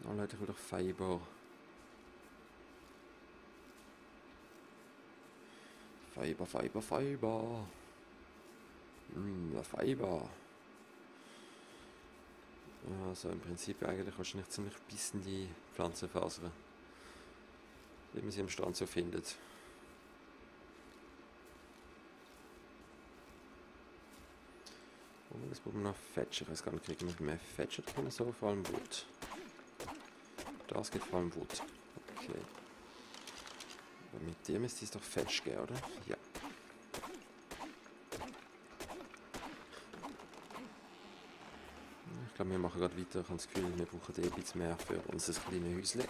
Oh Leute, ich will doch Fiber. Fiber, Fiber, Fiber. Fiber. Also im Prinzip eigentlich wahrscheinlich ziemlich bissende Pflanzenfasern, wie man sie am Strand so findet. Oh, das braucht man noch Fetcher. Ich weiß gar nicht, kriegen wir mehr Fetcher drin, so vor allem Wood. Das geht vor allem Wood. Okay. Aber mit dem ist es doch Fetch geben, oder? Ja. Ich glaube, wir machen gerade weiter. Ich habe das Gefühl, wir brauchen ein bisschen mehr für unser kleines Häuschen.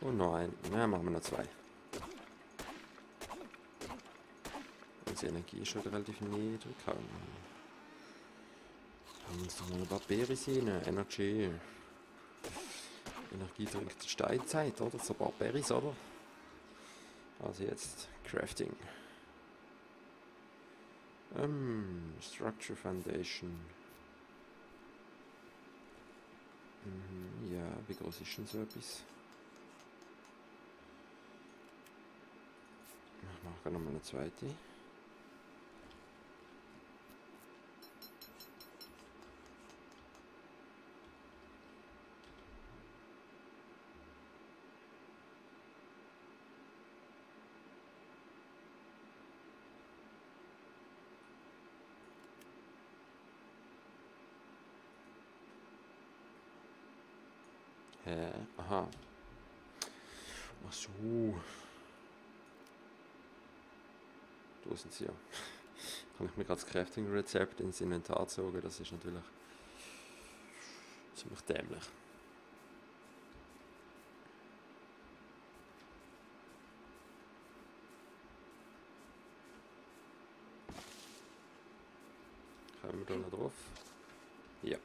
Und noch ein. Ja, machen wir noch zwei. Unsere Energie ist schon relativ niedrig. Haben wir uns doch noch ein paar Berries rein. Energy. Energie trinkt die Steinzeit, oder? So ein paar Berries, oder? Also jetzt Crafting. Structure Foundation. Ja, wie groß ist denn so etwas? Ich mache nochmal eine zweite. Hä? Aha. Ach so. Da sind sie ja. Kann ich mir gerade das Crafting-Rezept ins Inventar zogen? Das ist natürlich ziemlich dämlich. Kommen wir da noch drauf? Ja.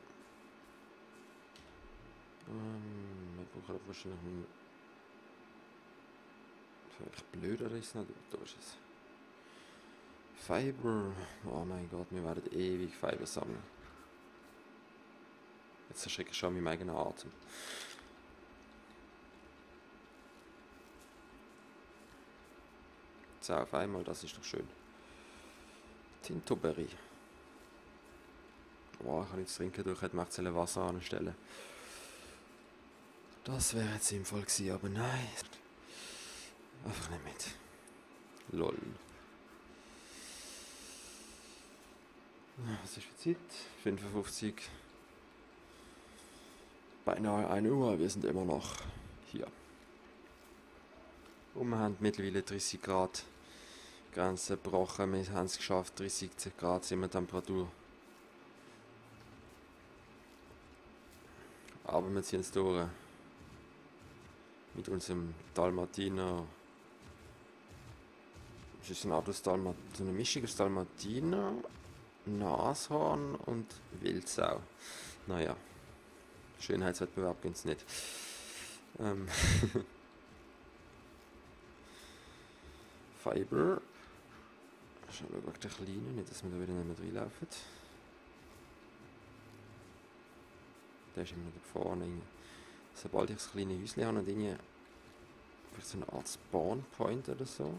Wir brauchen wahrscheinlich einen... Vielleicht blöder ist es, da ist es. Fiber. Oh mein Gott, wir werden ewig Fiber sammeln. Jetzt erschrecke ich schon meinen eigenen Atem. So, auf einmal, das ist doch schön. Tintoberry. Boah, ich kann nichts trinken, durch hätte man Wasser anstellen. Das wäre jetzt sinnvoll gewesen, aber nein. Einfach nicht mit. Lol. Was ist für Zeit? 55. Beinahe 1 Uhr, wir sind immer noch hier. Und wir haben mittlerweile 30 Grad Grenze gebrochen. Wir haben es geschafft, 30 Grad sind wir Temperatur. Aber wir ziehen es durch. Mit unserem Dalmatiner. Es ist eine Mischung aus Dalmatiner, Nashorn und Wildsau. Naja, Schönheitswettbewerb gibt es nicht. Fiber. Schauen wir wegen der Kleinen, nicht, dass wir da wieder nicht mehr reinlaufen. Der ist immer noch da vorne. Sobald ich das kleine Häuschen habe und irgendwie vielleicht so eine Art Spawn-Point oder so.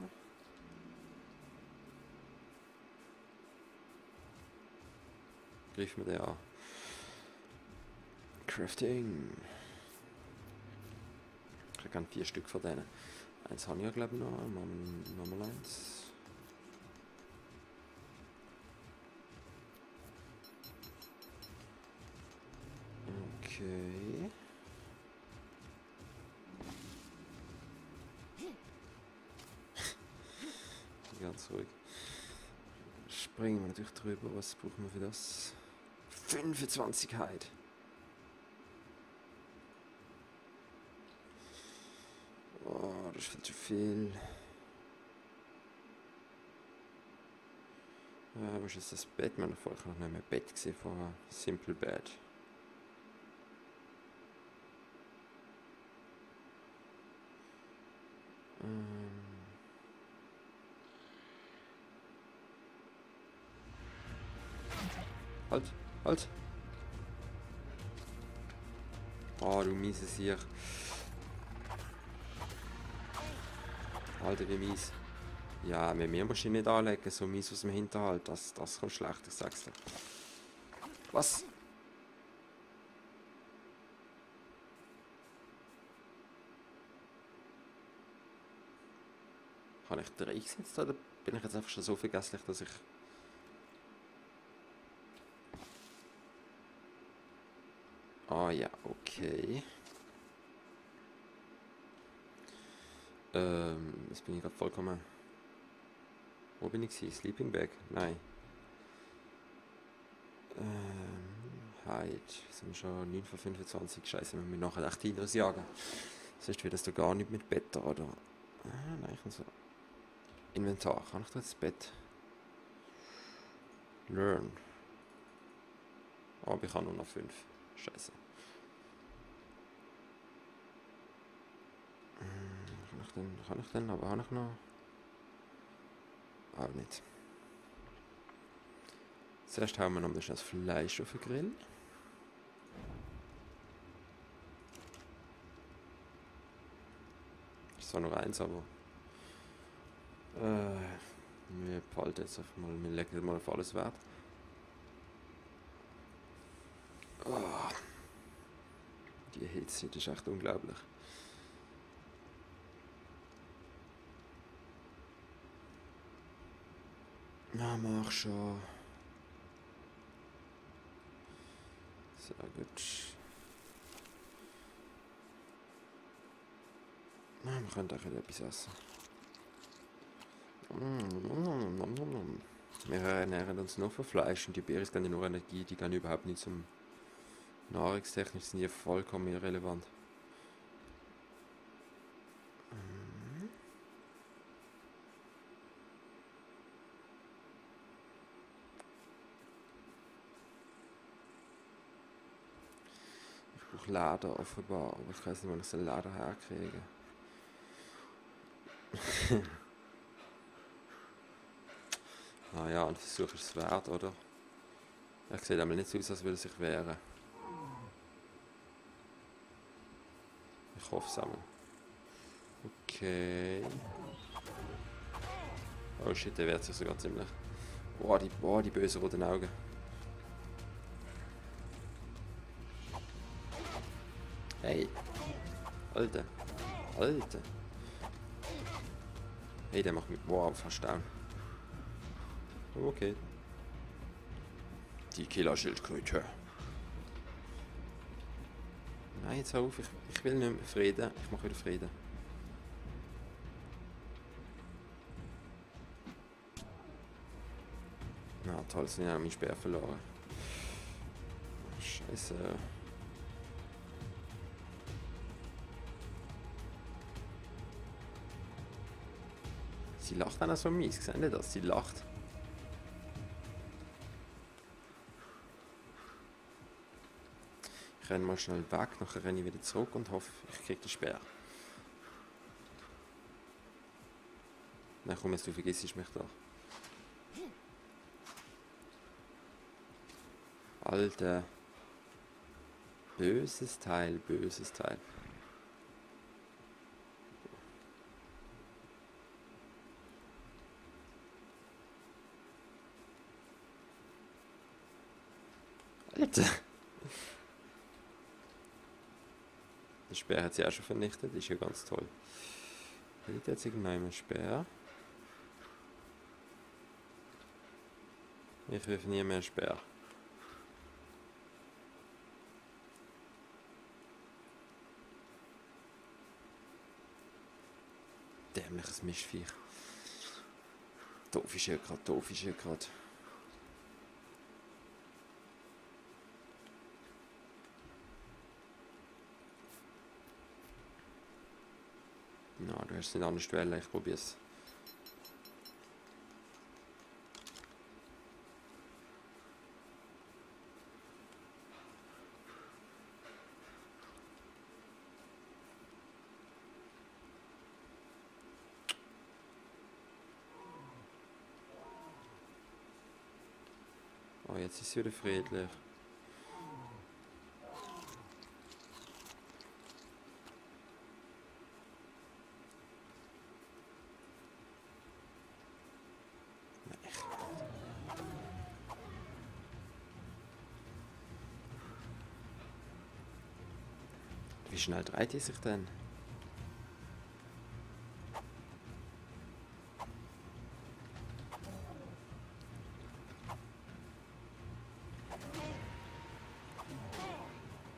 Greifen wir den an. Crafting. Ich kriege gerne 4 Stück von denen. Eins habe ich ja glaube ich noch. Nochmal eins. Okay. Ganz ruhig. Springen wir natürlich drüber. Was brauchen wir für das? 25 Heid. Oh, das ist viel zu viel. Wo ist jetzt das Bett? Ich habe noch nicht mehr Bett gesehen vorher. Simple Bed. halt, halt. Oh, du miese Sieg. Alter, wie mies. Ja, mit mir musst du ihn nicht anlegen, so mies aus dem Hinterhalt. Das kommt schlecht, ich sag's dir. Was? Habe ich 3 gesetzt oder bin ich jetzt einfach schon so vergesslich, dass ich... Ah ja, okay. Jetzt bin ich gerade vollkommen... Wo bin ich gewesen? Sleeping Bag? Nein. Heute sind wir schon 9 von 25. Scheiße, wir müssen nachher echt Dinos jagen. Sonst wird das doch gar nicht mit Bett, oder? Ah, nein, ich kann so... Inventar, kann ich da das Bett? Learn. Aber ich habe nur noch 5. Scheiße. Kann ich denn? Aber habe ich noch... Auch nicht. Zuerst hauen wir noch das Fleisch auf den Grill. Ist zwar nur eins, aber... wir behalten jetzt einfach mal... Wir legen mal auf alles Wert. Oh, die Hitze, das ist echt unglaublich. Na, mach schon. Sehr gut. Na, wir können auch etwas essen. Wir ernähren uns nur von Fleisch und die Beeren geben nur Energie, die gehen überhaupt nicht zum nahrungstechnisch, sind die vollkommen irrelevant. Ich brauche Leder offenbar, aber ich weiß nicht, wann ich so Leder herkriege. Ja, ein Versuch ist es wert, oder? Er sieht einmal nicht so aus, als würde er sich wehren. Ich hoffe es einmal. Okay. Oh shit, der wehrt sich sogar ziemlich. Boah, die bösen roten Augen. Hey. Alter. Alter. Hey, der macht mich... Wow, fast down. Okay. Die Killerschildkröte. Nein, jetzt hör auf. Ich will nicht mehr Frieden. Ich mache wieder Frieden. Na toll, jetzt habe ich meinen Speer verloren. Scheiße. Sie lacht dann auch so mies. Seht ihr das? Sie lacht. Ich renne mal schnell weg, nachher renne ich wieder zurück und hoffe, ich kriege den Speer. Nein, komm, jetzt du vergisst mich doch. Alter. Böses Teil, böses Teil. Alter. Der Speer hat sie auch schon vernichtet, ist ja ganz toll. Liegt jetzt irgendein Speer? Ich will nie mehr Speer. Dämliches Mischviech. Doof ist ja gerade, doof ist ja gerade. Na, du hast es nicht anders wählen, ich probiere es. Oh, jetzt ist es wieder friedlich. Wie schnell dreht die sich denn?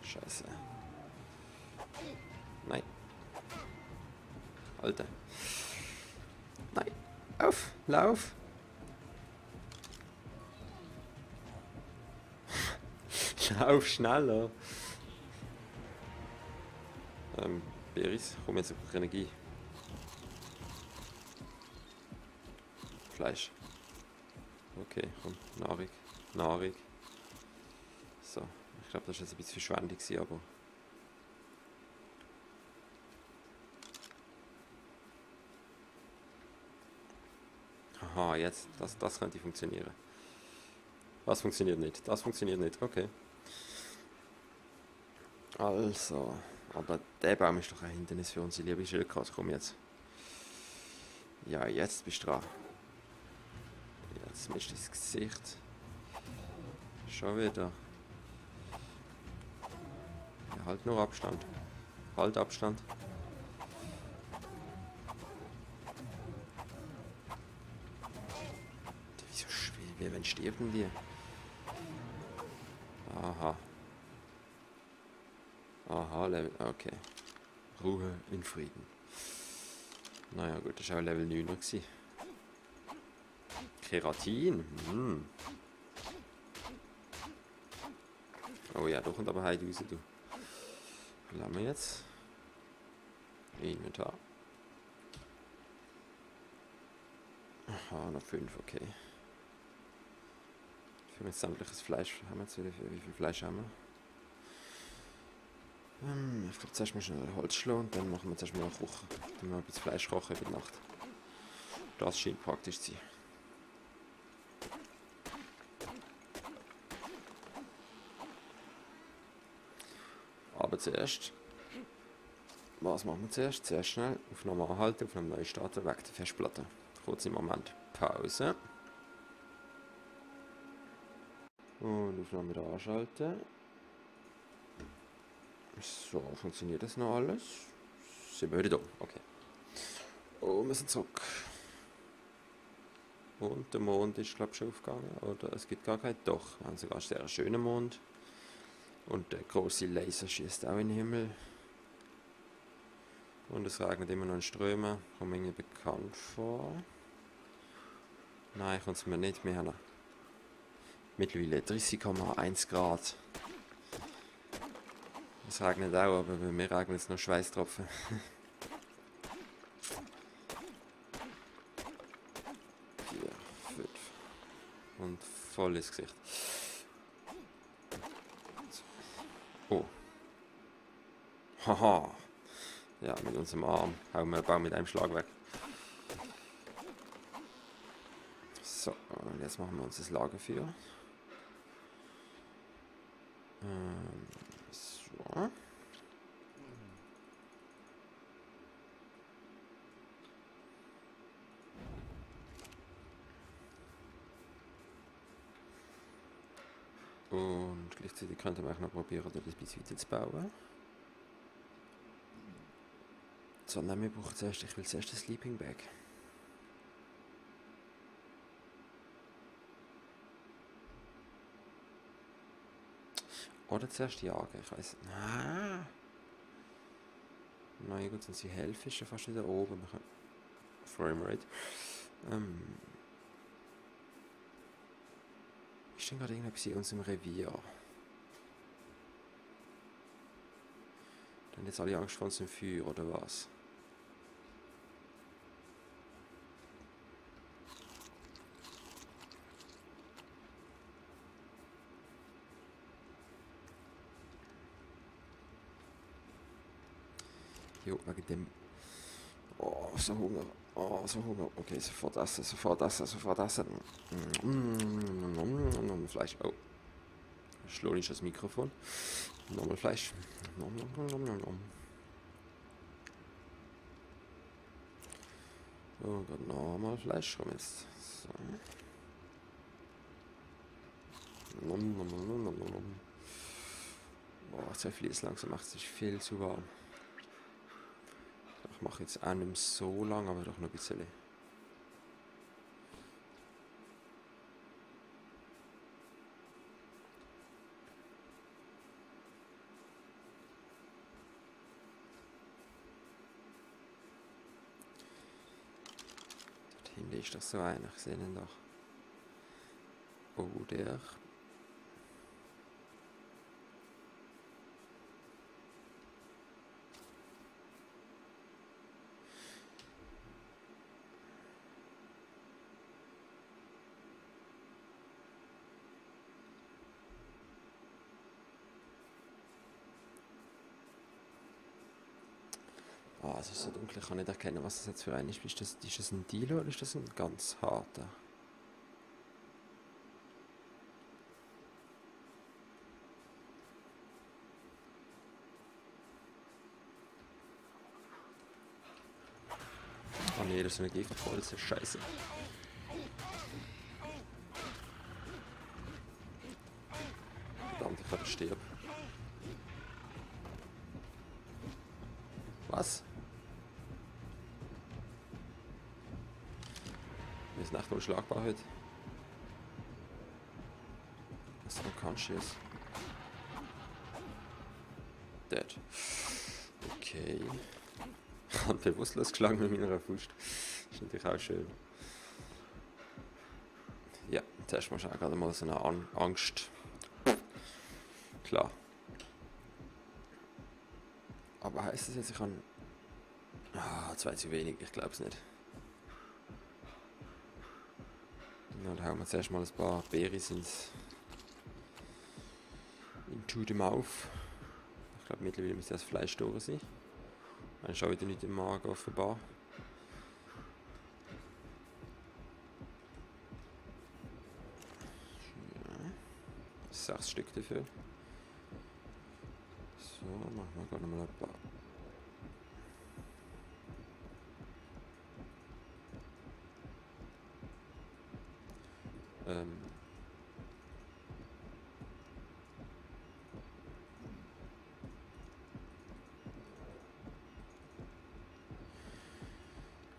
Scheiße. Nein. Alter. Nein. Auf. Lauf. Lauf schneller. Beris, komm jetzt auf Energie. Fleisch. Okay, komm. Nahrung. Nahrung. So. Ich glaube, das war jetzt ein bisschen verschwendet, aber... Aha, jetzt. Das könnte funktionieren. Das funktioniert nicht. Das funktioniert nicht. Okay. Also... Aber der Baum ist doch ein Hindernis für unsere liebe Schildkröte. Komm jetzt. Ja, jetzt bist du dran. Jetzt mischt das Gesicht. Schon wieder. Ja, halt nur Abstand. Halt Abstand. Wieso schwer? Wenn stirben die? Aha. Aha, Level. Okay. Ruhe in Frieden. Naja, gut, das war auch Level 9 gewesen. Keratin. Oh ja, da kommt aber Heidi raus, du. Was haben wir jetzt? Inventar. Aha, noch 5, okay. Für mich sämtliches Fleisch haben wir jetzt wieder. Wie viel Fleisch haben wir? Ich glaube, zuerst mal schnell Holz schlagen und dann machen wir zuerst mal noch kochen. Dann mal ein bisschen Fleisch kochen über die Nacht. Das scheint praktisch zu sein. Aber zuerst... Was machen wir zuerst? Zuerst schnell auf normal halten, auf einem neuen starten, weg der Festplatte. Kurz im Moment Pause. Und Aufnahme wieder anschalten. So, funktioniert das noch alles? Sind wir wieder da? Okay. Und wir sind zurück. Und der Mond ist, glaube ich, schon aufgegangen. Oder es gibt gar keinen. Doch, wir haben sogar einen sehr schönen Mond. Und der große Laser schießt auch in den Himmel. Und es regnet immer noch in Strömen. Kommt mir irgendwie bekannt vor. Nein, kommt es mir nicht mehr. Mittlerweile 30,1 Grad. Es regnet auch, aber bei mir regnet es noch Schweißtropfen. 4, 5 und volles Gesicht. Oh. Haha. Ja, mit unserem Arm hauen wir den Baum mit einem Schlag weg. So, und jetzt machen wir uns das Lagerfeuer. So. Und gleichzeitig könnte man auch noch probieren, das ein bisschen weiter zu bauen. So, nein, wir brauchen zuerst, ich will zuerst ein Sleeping Bag. Oder zuerst jagen, ich weiß nicht. Nein, gut, sonst die Hälfte ist ja fast wieder oben. Wir können Framerate. Ist denn gerade irgendetwas in unserem Revier? Dann jetzt alle Angst vor uns im Feuer, oder was? Jo, wegen dem... Oh, so Hunger. Oh, so Hunger. Okay, sofort essen, sofort essen, sofort essen. Fleisch. Oh. Schlage ich das Mikrofon. Nochmal Fleisch. Oh Gott, nochmal Fleisch rum jetzt. So. Boah, sehr viel ist langsam, macht sich viel zu warm. Ich mache jetzt auch nicht mehr so lang, aber doch noch ein bisschen. Dort hinten ist das so einer, ich sehe ihn doch. Oh, der. Ah, es ist so dunkel, ich kann nicht erkennen, was das jetzt für ein ist. Ist das ein Dealer oder ist das ein ganz harter? Oh nee, das ist eine Gegnervoll, das ist scheiße. Verdammt, ich gerade sterben. Was? Wir sind echt unschlagbar heute. Was kannst du jetzt? Dead. Okay. Ich habe bewusstlos geschlagen mit meiner Faust. Das ist natürlich auch schön. Ja, zuerst mal gerade mal so eine Angst. Klar. Aber heißt das jetzt, ich kann... Ah, 2 zu wenig, ich glaube es nicht. Ja, dann hauen wir zuerst mal ein paar Berries into the mouth. Ich glaube mittlerweile müsste das Fleisch durch sein. Dann ist auch wieder nicht im Magen offenbar. Ja. 6 Stück dafür. So, machen wir gerade mal ein paar.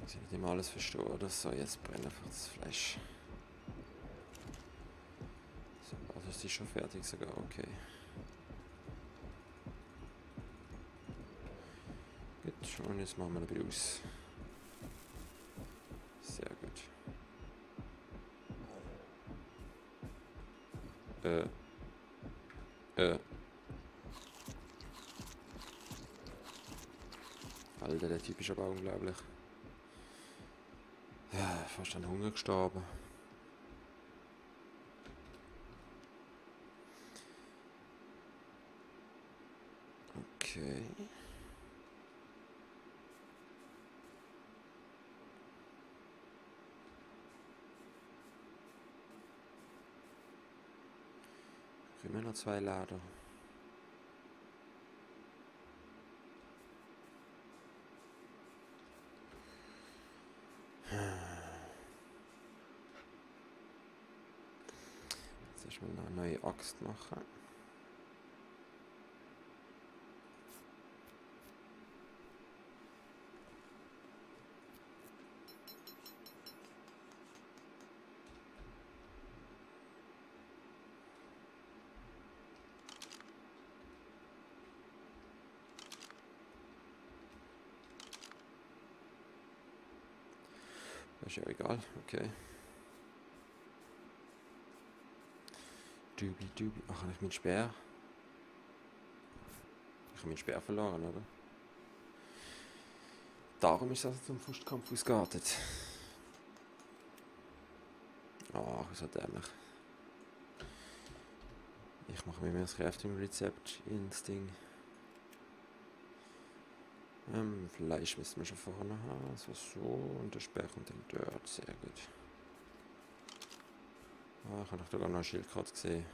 Ich nicht immer alles verstehe, oder so, jetzt brennt einfach das Fleisch. So, also ist die schon fertig sogar, okay. Gut, und jetzt machen wir den aus. Sehr gut. Alter, der Typ ist aber unglaublich. Ja, fast an Hunger gestorben. Okay. Immer noch 2 Lader. Jetzt erstmal noch eine neue Axt machen. Ist ja egal, okay. Dubi. Ach, habe ich meinen Speer? Ich habe meinen Speer verloren, oder? Darum ist das zum Faustkampf ausgeartet. Ach, so dämlich. Ich mache mir das Crafting-Rezept ins Ding. Fleisch müssen wir schon vorne haben. So und der Speer kommt dann dort. Sehr gut. Ah, ich habe doch sogar noch ein Schildkröte gesehen.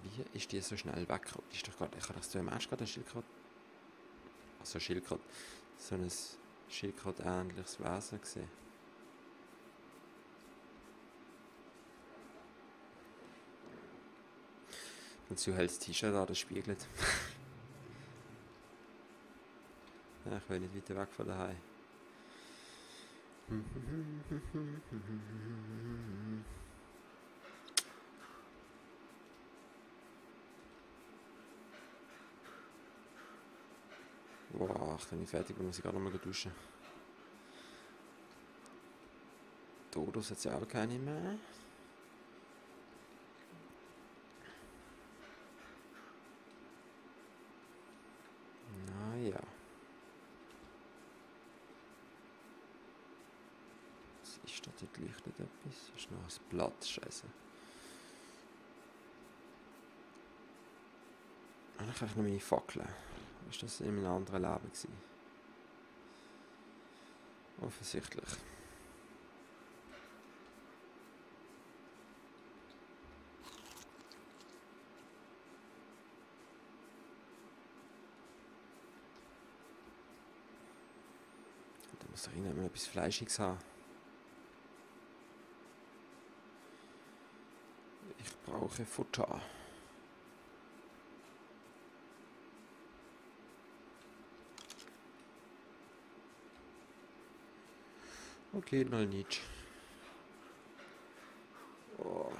Wie ist die so schnell weg? Die ist doch grad, ich habe das im erst gerade ein Schildkröte. Also Schildkröte. So ein Schildkröte-ähnliches Wesen gesehen. Und so hell das T-Shirt an, das spiegelt. Ja, ich will nicht weiter weg von daheim. Boah, wenn ich fertig bin, muss ich gerade nochmal duschen. Dodos hat es ja auch keine mehr. Naja. Was ist da? Dort leuchtet etwas. Das ist noch ein Blatt, scheiße. Ich habe noch meine Fackeln. Ist das in einem anderen Leben gewesen? Offensichtlich. Da muss doch irgendjemand etwas Fleischiges haben. Ich brauche Futter. Okay, noch nicht. Oh.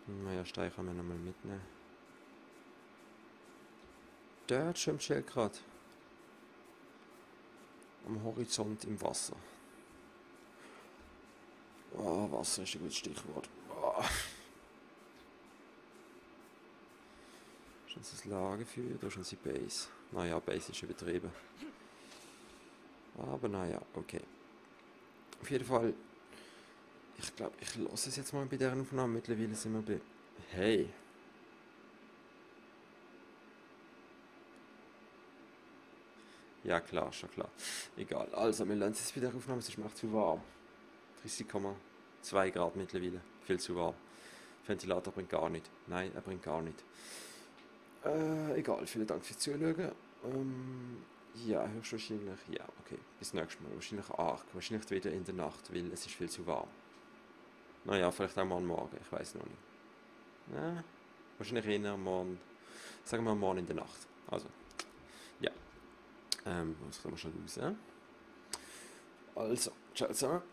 Naja, Stein kann man nochmal mitnehmen. Dort schwimmt Schildkröte. Am Horizont im Wasser. Oh, Wasser ist ein gutes Stichwort. Oh. Ist das Lagerfeuer oder ist das Base? Naja, Base ist übertrieben. Aber naja, okay. Auf jeden Fall, ich glaube, ich lasse es jetzt mal bei der Aufnahme. Mittlerweile sind wir bei... Hey! Ja klar, schon klar. Egal, also wir lassen es bei der Aufnahme, es ist mir echt zu warm. 30,2 Grad mittlerweile, viel zu warm. Ventilator bringt gar nicht. Nein, er bringt gar nicht. Egal, vielen Dank fürs Zuschauen. Ja, hörst du wahrscheinlich... Ja, okay, bis nächstes Mal. Wahrscheinlich arg, wahrscheinlich wieder in der Nacht, weil es ist viel zu warm. Naja, vielleicht auch mal morgen, ich weiß noch nicht. Ja, wahrscheinlich eher morgen, sagen wir morgen in der Nacht. Also, ja. Was können wir schon raus? Also, ciao zusammen.